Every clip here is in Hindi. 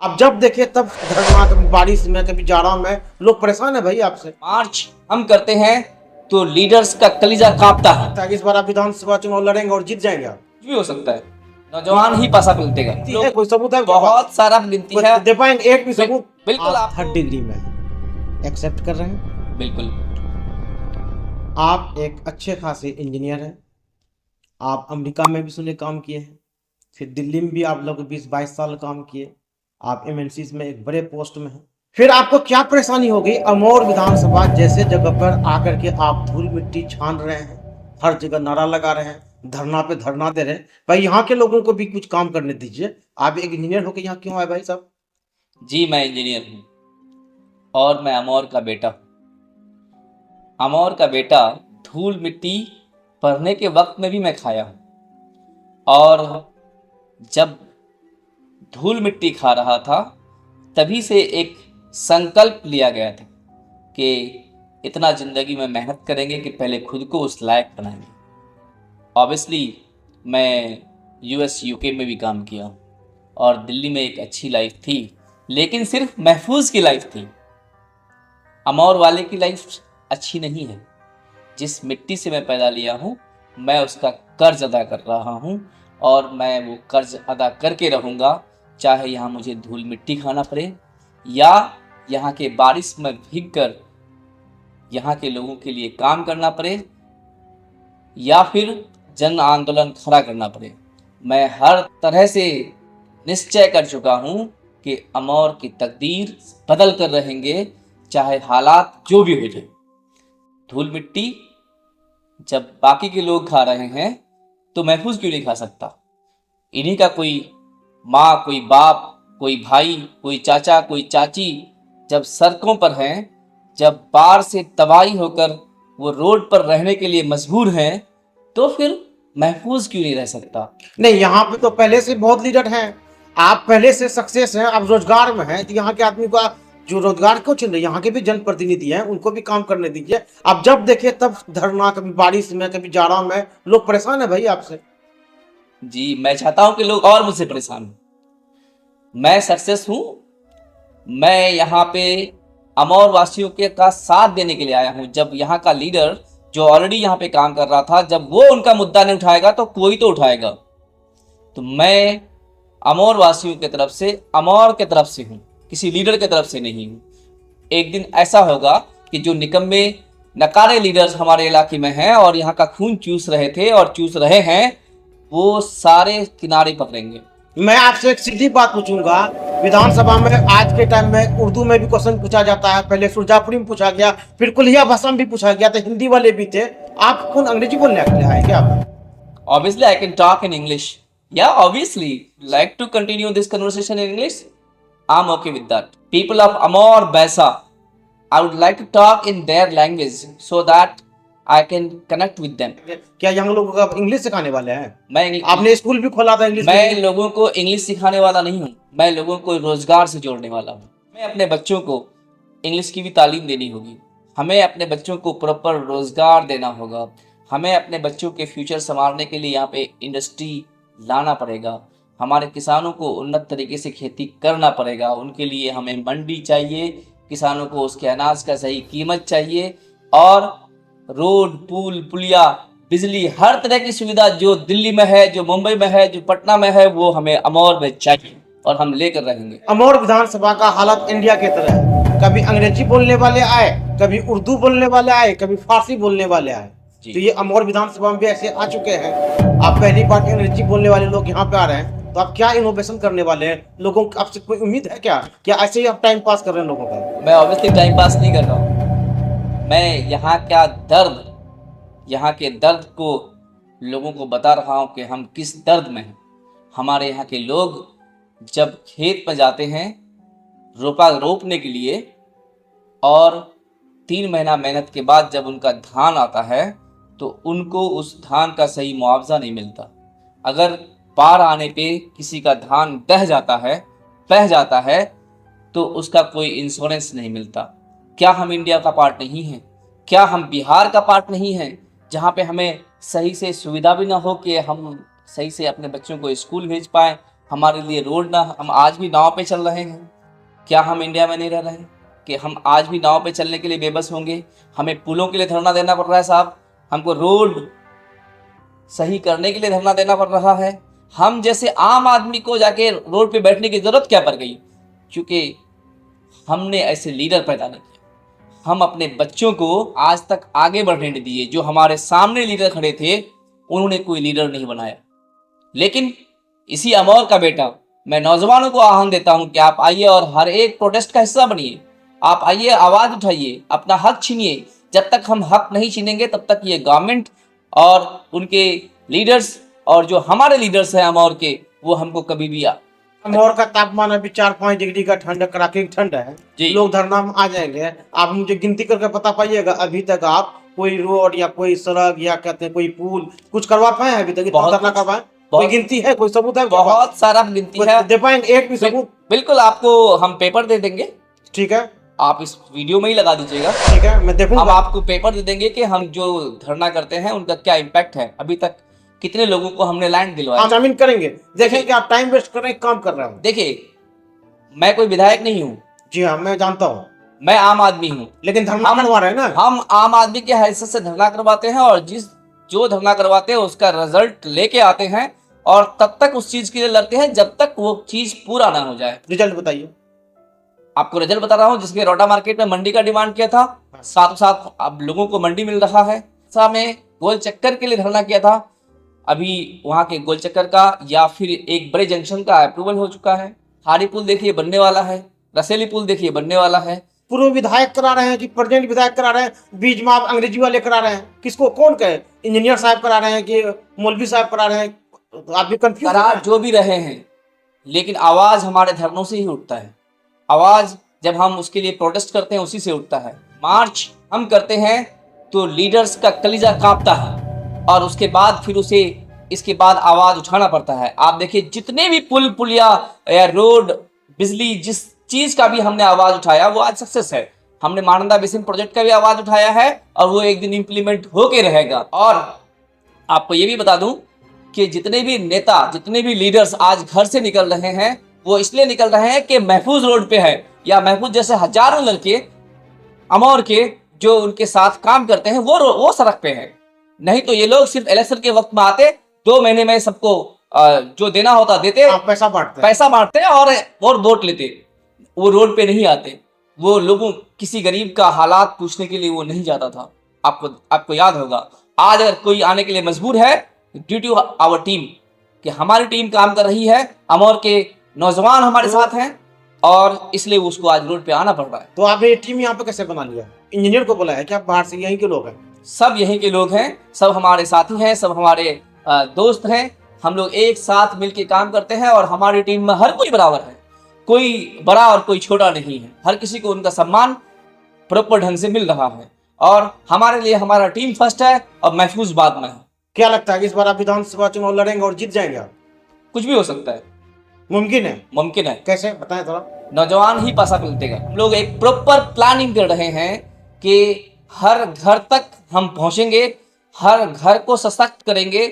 अब जब देखे तब धरना, कभी बारिश में, कभी जाड़ा में, लोग परेशान है भाई आपसे। मार्च हम करते हैं तो लीडर्स का कलीजा कांपता है। ताकि इस बार आप विधानसभा चुनाव लड़ेंगे और जीत जाएंगे आप। कुछ भी हो सकता है, नौजवान ही पासा पलटेगा। है कोई सबूत है? बहुत सारा गिनती है, दे पाएंगे एक भी सबूत? बिल्कुल। आप थर्ड डिग्री में एक्सेप्ट कर रहे हैं? बिल्कुल। आप एक अच्छे खासे इंजीनियर हैं, आप अमेरिका में भी सुने काम किए हैं, फिर दिल्ली में भी आप लोग 20-22 साल काम किए, आप एमएनसी में एक बड़े पोस्ट में हैं। फिर आपको क्या परेशानी हो गई अमौर विधानसभा जैसे जगह पर आकर के आप धूल मिट्टी छान रहे हैं, हर जगह नारा लगा रहे हैं, धरना पे धरना दे रहे हैं? भाई यहाँ के लोगों को भी कुछ काम करने दीजिए। आप एक इंजीनियर होकर यहाँ क्यों आए भाई साहब? जी मैं इंजीनियर हूँ और मैं अमौर का बेटा हूँ। अमौर का बेटा धूल मिट्टी पढ़ने के वक्त में भी मैं खाया हूँ, और जब धूल मिट्टी खा रहा था तभी से एक संकल्प लिया गया था कि इतना ज़िंदगी में मेहनत करेंगे कि पहले खुद को उस लायक बनाएंगे। ऑब्वियसली मैं यूएस यूके में भी काम किया हूँ और दिल्ली में एक अच्छी लाइफ थी, लेकिन सिर्फ महफूज की लाइफ थी। अमौर वाले की लाइफ अच्छी नहीं है। जिस मिट्टी से मैं पैदा लिया हूँ मैं उसका कर्ज अदा कर रहा हूँ और मैं वो कर्ज अदा करके रहूँगा, चाहे यहाँ मुझे धूल मिट्टी खाना पड़े या यहाँ के बारिश में भीगकर यहाँ के लोगों के लिए काम करना पड़े या फिर जन आंदोलन खड़ा करना पड़े। मैं हर तरह से निश्चय कर चुका हूँ कि अमौर की तकदीर बदल कर रहेंगे, चाहे हालात जो भी हो जाए। धूल मिट्टी जब बाकी के लोग खा रहे हैं तो महफूज क्यों नहीं खा सकता? इन्हीं का कोई माँ, कोई बाप, कोई भाई, कोई चाचा, कोई चाची जब सड़कों पर हैं, जब बाढ़ से तबाही होकर वो रोड पर रहने के लिए मजबूर हैं, तो फिर महफूज क्यों नहीं रह सकता? नहीं, यहाँ पे तो पहले से बहुत लीडर हैं, आप पहले से सक्सेस हैं, आप रोजगार में हैं, तो यहाँ के आदमी का जो रोजगार क्यों चल रहा है? यहाँ के भी जनप्रतिनिधि हैं, उनको भी काम करने दीजिए। अब जब देखे तब धरना, कभी बारिश में, कभी जाड़ा में, लोग परेशान है भाई आपसे। जी मैं चाहता हूँ कि लोग और मुझसे परेशान हों। मैं सक्सेस हूँ। मैं यहाँ पे अमौर वासियों के का साथ देने के लिए आया हूँ। जब यहाँ का लीडर जो ऑलरेडी यहाँ पे काम कर रहा था, जब वो उनका मुद्दा नहीं उठाएगा तो कोई तो उठाएगा। तो मैं अमौर वासियों की तरफ से, अमौर के तरफ से हूँ, किसी लीडर के तरफ से नहीं हूँ। एक दिन ऐसा होगा कि जो निकम्मे नकारे लीडर्स हमारे इलाके में हैं और यहाँ का खून चूस रहे थे और चूस रहे हैं, वो सारे किनारे पकड़ेंगे। मैं आपसे एक सीधी बात पूछूंगा, विधानसभा में आज के टाइम में उर्दू में भी क्वेश्चन पूछा जाता है, पहले सुरजापुरी में पूछा गया, फिर कुलिया भाषा में भी पूछा गया, तो हिंदी वाले भी थे। आप कौन अंग्रेजी बोलने के लिए आए क्या? Obviously I can talk in English. Yeah, obviously. Like to continue this conversation in English? I'm okay with that. People of Amor Baisa, I would like to talk in their language so that I can connect with them. क्या यहाँ लोगों को इंग्लिश सिखाने वाले हैं? मैं आपने स्कूल भी खोला था इंग्लिश? मैं लोगों को इंग्लिश सिखाने वाला नहीं हूँ, मैं लोगों को रोजगार से जोड़ने वाला हूँ। मैं अपने बच्चों को इंग्लिश की भी तालीम देनी होगी, हमें अपने बच्चों को प्रॉपर रोजगार देना होगा, हमें अपने बच्चों के फ्यूचर संवारने के लिए यहाँ पे इंडस्ट्री लाना पड़ेगा, हमारे किसानों को उन्नत तरीके से खेती करना पड़ेगा। उनके लिए हमें मंडी चाहिए, किसानों को उसके अनाज का सही कीमत चाहिए, और रोड, पुल, पुलिया, बिजली, हर तरह की सुविधा जो दिल्ली में है, जो मुंबई में है, जो पटना में है, वो हमें अमौर में चाहिए और हम लेकर रहेंगे। अमौर विधानसभा का हालत इंडिया की तरह है, कभी अंग्रेजी बोलने वाले आए, कभी उर्दू बोलने वाले आए, कभी फारसी बोलने वाले आए। तो ये अमौर विधानसभा में भी ऐसे आ चुके हैं। आप पहली बार अंग्रेजी बोलने वाले लोग यहाँ पे आ रहे हैं, तो आप क्या इनोवेशन करने वाले हैं? लोगों को आपसे कोई उम्मीद है क्या ऐसे ही आप टाइम पास कर रहे हैं लोगों का? मैं ऑब्वियसली टाइम पास नहीं कर रहा हूँ। मैं यहाँ का दर्द, यहाँ के दर्द को लोगों को बता रहा हूँ कि हम किस दर्द में हैं। हमारे यहाँ के लोग जब खेत में जाते हैं रोपने के लिए, और 3 महीना मेहनत के बाद जब उनका धान आता है तो उनको उस धान का सही मुआवजा नहीं मिलता। अगर बाढ़ आने पे किसी का धान बह जाता है तो उसका कोई इंश्योरेंस नहीं मिलता। क्या हम इंडिया का पार्ट नहीं हैं? क्या हम बिहार का पार्ट नहीं हैं, जहाँ पे हमें सही से सुविधा भी ना हो कि हम सही से अपने बच्चों को स्कूल भेज पाएँ, हमारे लिए रोड ना, हम आज भी नाव पे चल रहे हैं। क्या हम इंडिया में नहीं रह रहे कि हम आज भी नाव पे चलने के लिए बेबस होंगे? हमें पुलों के लिए धरना देना पड़ रहा है साहब, हमको रोड सही करने के लिए धरना देना पड़ रहा है। हम जैसे आम आदमी को जाके रोड पे बैठने की जरूरत क्या पड़ गई? क्योंकि हमने ऐसे लीडर पैदा नहीं किया। हम अपने बच्चों को आज तक आगे बढ़ने नहीं दिए। जो हमारे सामने लीडर खड़े थे उन्होंने कोई लीडर नहीं बनाया। लेकिन इसी अमौर का बेटा, मैं नौजवानों को आह्वान देता हूं कि आप आइए और हर एक प्रोटेस्ट का हिस्सा बनिए। आप आइए, आवाज उठाइए, अपना हक छीनिए। जब तक हम हक नहीं छीनेंगे तब तक ये गवर्नमेंट और उनके लीडर्स और जो हमारे लीडर्स हैं अमौर के, वो हमको कभी भी अमौर का तापमान अभी 4-5 डिग्री का ठंड, कड़ाके की ठंड है। जी। लोग धरना में आ जाएंगे। आप मुझे गिनती करके बता पाइएगा अभी तक आप कोई रोड या कोई सड़क या कहते हैं कोई पुल कुछ करवा पाए हैं अभी तक? बहुत धरना करवाए? कोई गिनती है, कोई सबूत है? बहुत सारा गिनती है। दे पाएंगे एक भी सबूत? बिल्कुल, आपको हम पेपर दे देंगे। ठीक है, आप इस वीडियो में ही लगा दीजिएगा। ठीक है, मैं देखूंगा। हम आपको पेपर दे देंगे कि हम जो धरना करते हैं उनका क्या इम्पैक्ट है, अभी तक कितने लोगों को हमने लैंड दिलवाया। एग्जामिन करेंगे, देखेंगे आप टाइम वेस्ट कर रहे हैं, काम कर रहे हैं। देखिए, मैं कोई विधायक नहीं हूँ। जी हाँ, मैं जानता हूँ, मैं आम आदमी हूँ। लेकिन धरना करवा रहे हैं ना। हम आम आदमी के हैसियत से धरना करवाते हैं और जो धरना करवाते हैं उसका रिजल्ट लेके आते हैं और तब तक उस चीज के लिए लड़ते हैं जब तक वो चीज पूरा ना हो जाए। रिजल्ट बताइए। आपको रिजल्ट बता रहा हूँ। जिसके रोटा मार्केट में मंडी का डिमांड किया था, साथ साथ अब लोगों को मंडी मिल रहा है। में गोल चक्कर के लिए धरना किया था, अभी वहां के गोल चक्कर का या फिर एक बड़े जंक्शन का अप्रूवल हो चुका है। हाड़ी पुल देखिए बनने वाला है, रसेली पुल देखिए बनने वाला है। पूर्व विधायक करा रहे हैं कि प्रेजेंट विधायक करा रहे हैं? बीच में आप अंग्रेजी वाले करा रहे हैं, किसको कौन कहे? इंजीनियर साहब करा रहे हैं कि मौलवी साहब करा रहे हैं? तो आप भी कंफ्यूज करार जो भी रहे हैं, लेकिन आवाज हमारे धरनों से ही उठता है। आवाज जब हम उसके लिए प्रोटेस्ट करते हैं उसी से उठता है। मार्च हम करते हैं तो लीडर्स का कलीजा कांपता है और उसके बाद फिर उसे इसके बाद आवाज उठाना पड़ता है। आप देखिए, जितने भी पुल पुलिया या रोड, बिजली, जिस चीज का भी हमने आवाज उठाया वो आज सक्सेस है। हमने मानंदा बेसिन प्रोजेक्ट का भी आवाज उठाया है और वो एक दिन इंप्लीमेंट होके रहेगा। और आपको ये भी बता दूं कि जितने भी नेता, जितने भी लीडर्स आज घर से निकल रहे हैं वो इसलिए निकल रहे हैं कि महफूज रोड पे है, या महफूज जैसे हजारों लड़के अमौर के जो उनके साथ काम करते हैं वो सड़क पे है। नहीं तो ये लोग सिर्फ इलेक्शन के वक्त में आते, 2 महीने में सबको जो देना होता देते, पैसा बांटते और वोट लेते। वो रोड पे नहीं आते। वो लोगों, किसी गरीब का हालात पूछने के लिए वो नहीं जाता था। आपको याद होगा। आज अगर कोई आने के लिए मजबूर है, ड्यू टू आवर टीम, कि हमारी टीम काम कर रही है, अमौर के नौजवान हमारे साथ हैं और इसलिए उसको आज रोड पे आना पड़ रहा है। तो आपने ये टीम यहाँ पे कैसे बना लिया? इंजीनियर को बोला है क्या? बाहर से यहीं के लोग हैं? सब यहीं के लोग हैं, सब हमारे साथी हैं, सब हमारे दोस्त हैं। हम लोग एक साथ मिलकर काम करते हैं और हमारी टीम में हर कोई बराबर है, कोई बड़ा और कोई छोटा नहीं है। हर किसी को उनका सम्मान प्रॉपर ढंग से मिल रहा है और हमारे लिए हमारा टीम फर्स्ट है और महफूज बाद में है। क्या लगता है इस बार आप विधानसभा चुनाव लड़ेंगे और जीत जाएंगे आप? कुछ भी हो सकता है, मुमकिन है। मुमकिन है। कैसे बताएं थोड़ा? नौजवान ही पासा पलटेगा। हम लोग एक प्रॉपर प्लानिंग कर रहे हैं कि हर घर तक हम पहुंचेंगे, हर घर को सशक्त करेंगे,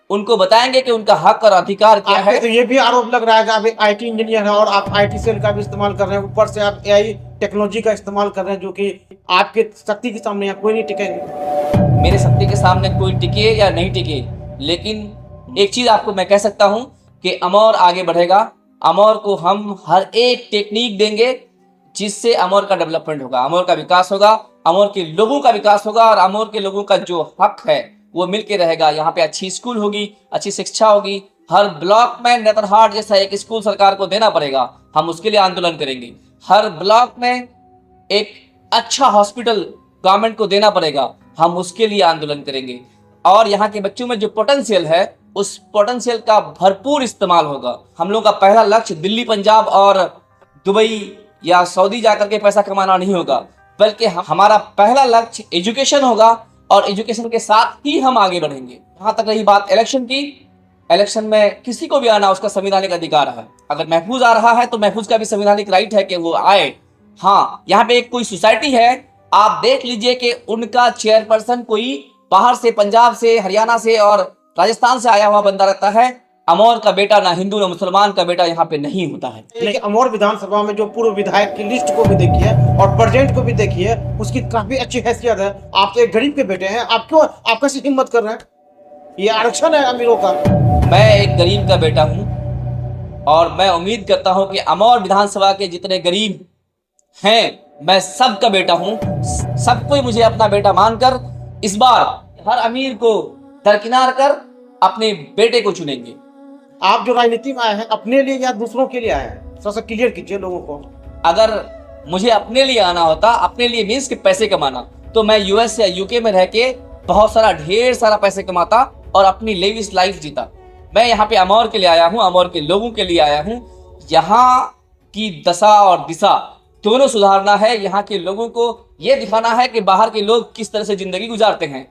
उनको बताएंगे कि उनका हक और अधिकार क्या है। तो ये भी आरोप लग रहा है कि आप आईटी इंजीनियर हैं और आप आईटी सेल का भी इस्तेमाल कर रहे हैं, ऊपर से आप एआई टेक्नोलॉजी का इस्तेमाल कर रहे हैं, जो कि आपके शक्ति के सामने यहाँ कोई नहीं टिकेंगे। मेरे शक्ति के सामने कोई टिके या नहीं टिके, लेकिन एक चीज आपको मैं कह सकता हूं कि अमौर आगे बढ़ेगा। अमौर को हम हर एक टेक्निक देंगे जिससे अमौर का डेवलपमेंट होगा, अमौर का विकास होगा, अमौर के लोगों का विकास होगा और अमौर के लोगों का जो हक है वो मिलके रहेगा। यहाँ पे अच्छी स्कूल होगी, अच्छी शिक्षा होगी। हर ब्लॉक में नेतरहाट जैसा एक स्कूल सरकार को देना पड़ेगा, हम उसके लिए आंदोलन करेंगे। हर ब्लॉक में एक अच्छा हॉस्पिटल गवर्नमेंट को देना पड़ेगा, हम उसके लिए आंदोलन करेंगे। और यहाँ के बच्चों में जो पोटेंशियल है उस पोटेंशियल का भरपूर इस्तेमाल होगा। हम लोग का पहला लक्ष्य दिल्ली, पंजाब और दुबई या सऊदी जाकर के पैसा कमाना नहीं होगा, बल्कि हमारा पहला लक्ष्य एजुकेशन होगा और एजुकेशन के साथ ही हम आगे बढ़ेंगे। यहाँ तक रही बात इलेक्शन की, इलेक्शन में किसी को भी आना उसका संवैधानिक अधिकार है। अगर महफूज आ रहा है तो महफूज का भी संवैधानिक राइट है कि वो आए। हाँ, यहाँ पे एक कोई सोसाइटी है, आप देख लीजिए कि उनका चेयरपर्सन कोई बाहर से, पंजाब से, हरियाणा से और राजस्थान से आया हुआ बंदा रहता है। अमौर का बेटा ना हिंदू ना मुसलमान का बेटा यहाँ पे नहीं होता है। लेकिन अमौर विधानसभा में जो पूर्व विधायक की लिस्ट को भी देखिए और प्रेजेंट को भी देखिए, उसकी काफी अच्छी हैसियत है। आप तो एक गरीब के बेटे हैं, आप क्यों, आप कैसे हिम्मत कर रहे हैं? ये आरक्षण है अमीरों का। मैं एक गरीब का बेटा हूँ और मैं उम्मीद करता हूँ कि अमौर विधानसभा के जितने गरीब हैं, मैं सबका बेटा हूँ। सबको मुझे अपना बेटा मानकर इस बार हर अमीर को दरकिनार कर अपने बेटे को चुनेंगे। आप जो राजनीति में आए हैं, अपने लिए या दूसरों के लिए आए हैं? थोड़ा सा क्लियर कीजिए लोगों को। अगर मुझे अपने लिए आना होता, अपने लिए मीन्स कि पैसे कमाना, तो मैं यूएस या यूके में रह के बहुत सारा ढेर सारा पैसे कमाता और अपनी लेविश लाइफ जीता। मैं यहाँ पे अमौर के लिए आया हूँ, अमौर के लोगों के लिए आया हूँ। यहाँ की दशा और दिशा दोनों सुधारना है। यहाँ के लोगों को ये दिखाना है कि बाहर के लोग किस तरह से जिंदगी गुजारते हैं।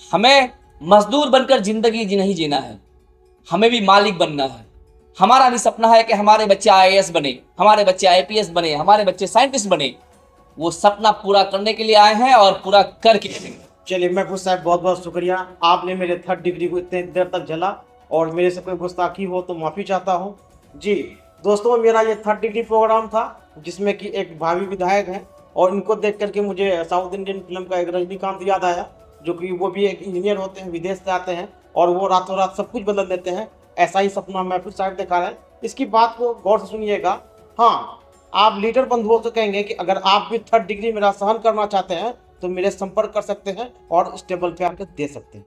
हमें मजदूर बनकर जिंदगी नहीं जीना है, हमें भी मालिक बनना है। हमारा भी सपना है कि हमारे बच्चे आईएएस बने, हमारे बच्चे आईपीएस बने, हमारे बच्चे साइंटिस्ट बने। वो सपना पूरा करने के लिए आए हैं और पूरा करके रहेंगे। चलिए महफूज साहब, बहुत बहुत शुक्रिया। आपने मेरे 3rd डिग्री को इतने देर तक झेला और मेरे से कोई गुस्ताखी हो तो माफ़ी चाहता हूँ जी। दोस्तों, मेरा ये 3rd डिग्री प्रोग्राम था जिसमें कि एक भावी विधायक है और इनको देख करके मुझे साउथ इंडियन फिल्म का एक रजनीकांत याद आया, जो कि वो भी एक इंजीनियर होते हैं, विदेश से आते हैं और वो रातों रात सब कुछ बदल देते हैं। ऐसा ही सपना महफूज साहब दिखा रहे हैं। इसकी बात को गौर से सुनिएगा। हाँ, आप लीडर बंधुओं से कहेंगे कि अगर आप भी 3rd डिग्री मेरा सहन करना चाहते हैं तो मेरे संपर्क कर सकते हैं और स्टेबल पे आकर दे सकते हैं।